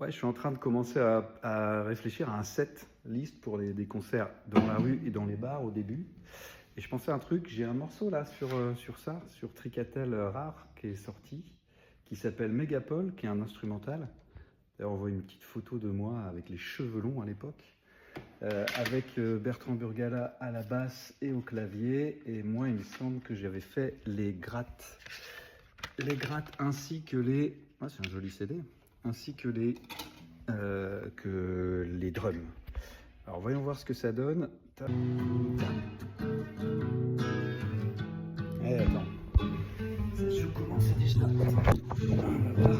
Ouais, je suis en train de commencer à réfléchir à un set list pour des concerts dans la rue et dans les bars au début. Et je pensais à un truc, j'ai un morceau là sur ça, sur Tricatel Rare qui est sorti, qui s'appelle Megapol, qui est un instrumental. D'ailleurs, on voit une petite photo de moi avec les cheveux longs à l'époque, avec Bertrand Burgala à la basse et au clavier. Et moi, il me semble que j'avais fait les grattes ainsi que les... Ah, c'est un joli CD. Ainsi que les drums. Alors voyons voir ce que ça donne. Eh attends, ça joue comment ça déjà? On va voir.